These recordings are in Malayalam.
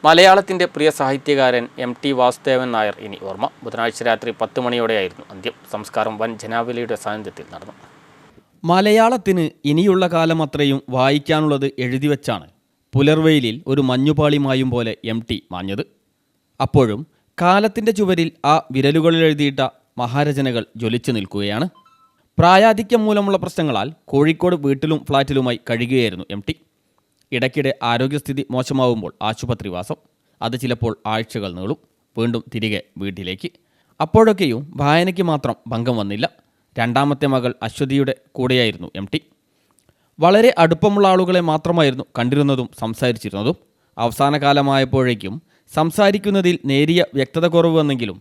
മലയാളത്തിൻ്റെ പ്രിയ സാഹിത്യകാരൻ MT വാസുദേവൻ നായർ ഇനി ഓർമ്മ. ബുധനാഴ്ച രാത്രി 10 മണിയോടെയായിരുന്നു അന്ത്യം. സംസ്കാരം വൻ ജനാവലിയുടെ സാന്നിധ്യത്തിൽ നടന്നു. മലയാളത്തിന് ഇനിയുള്ള കാലം അത്രയും വായിക്കാനുള്ളത് എഴുതിവെച്ചാണ് പുലർവെയിലിൽ ഒരു മഞ്ഞുപാളിമായും പോലെ MT മാഞ്ഞത്. അപ്പോഴും കാലത്തിൻ്റെ ചുവരിൽ ആ വിരലുകളിലെഴുതിയിട്ട മഹാരചനകൾ ജ്വലിച്ചു നിൽക്കുകയാണ്. പ്രായാധിക്യം മൂലമുള്ള പ്രശ്നങ്ങളാൽ കോഴിക്കോട് വീട്ടിലും ഫ്ലാറ്റിലുമായി കഴിയുകയായിരുന്നു MT. ഇടയ്ക്കിടെ ആരോഗ്യസ്ഥിതി മോശമാവുമ്പോൾ ആശുപത്രിവാസം. അത് ചിലപ്പോൾ ആഴ്ചകൾ നീളും. വീണ്ടും തിരികെ വീട്ടിലേക്ക്. അപ്പോഴൊക്കെയും വായനയ്ക്ക് മാത്രം ഭംഗം വന്നില്ല. രണ്ടാമത്തെ മകൾ അശ്വതിയുടെ കൂടെയായിരുന്നു MT. വളരെ അടുപ്പമുള്ള ആളുകളെ മാത്രമായിരുന്നു കണ്ടിരുന്നതും സംസാരിച്ചിരുന്നതും. അവസാന കാലമായപ്പോഴേക്കും സംസാരിക്കുന്നതിൽ നേരിയ വ്യക്തത കുറവ് വന്നെങ്കിലും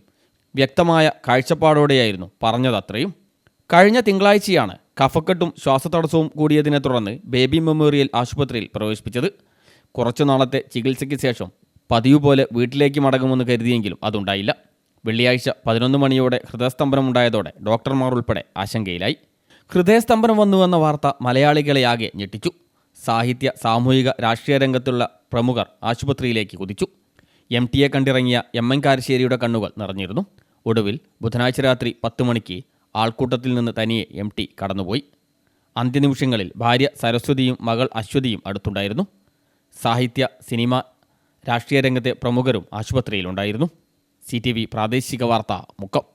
വ്യക്തമായ കാഴ്ചപ്പാടോടെയായിരുന്നു പറഞ്ഞതത്രയും. കഴിഞ്ഞ തിങ്കളാഴ്ചയാണ് കഫക്കെട്ടും ശ്വാസതടസ്സവും കൂടിയതിനെ തുടർന്ന് ബേബി മെമ്മോറിയൽ ആശുപത്രിയിൽ പ്രവേശിപ്പിച്ചത്. കുറച്ചു നാളത്തെ ചികിത്സയ്ക്ക് ശേഷം പതിവ് പോലെ വീട്ടിലേക്ക് മടങ്ങുമെന്ന് കരുതിയെങ്കിലും അതുണ്ടായില്ല. വെള്ളിയാഴ്ച 11 മണിയോടെ ഹൃദയസ്തംഭനമുണ്ടായതോടെ ഡോക്ടർമാർ ഉൾപ്പെടെ ആശങ്കയിലായി. ഹൃദയസ്തംഭനം വന്നുവെന്ന വാർത്ത മലയാളികളെയാകെ ഞെട്ടിച്ചു. സാഹിത്യ, സാമൂഹിക, രാഷ്ട്രീയ രംഗത്തുള്ള പ്രമുഖർ ആശുപത്രിയിലേക്ക് കുതിച്ചു. MTയെ കണ്ടിറങ്ങിയ MN കാരശ്ശേരിയുടെ കണ്ണുകൾ നിറഞ്ഞിരുന്നു. ഒടുവിൽ ബുധനാഴ്ച രാത്രി 10 മണിക്ക് ആൾക്കൂട്ടത്തിൽ നിന്ന് തനിയെ MT കടന്നുപോയി. അന്ത്യനിമിഷങ്ങളിൽ ഭാര്യ സരസ്വതിയും മകൾ അശ്വതിയും അടുത്തുണ്ടായിരുന്നു. സാഹിത്യ, സിനിമ, രാഷ്ട്രീയ രംഗത്തെ പ്രമുഖരും ആശുപത്രിയിലുണ്ടായിരുന്നു. CTV പ്രാദേശിക വാർത്ത മുക്കം.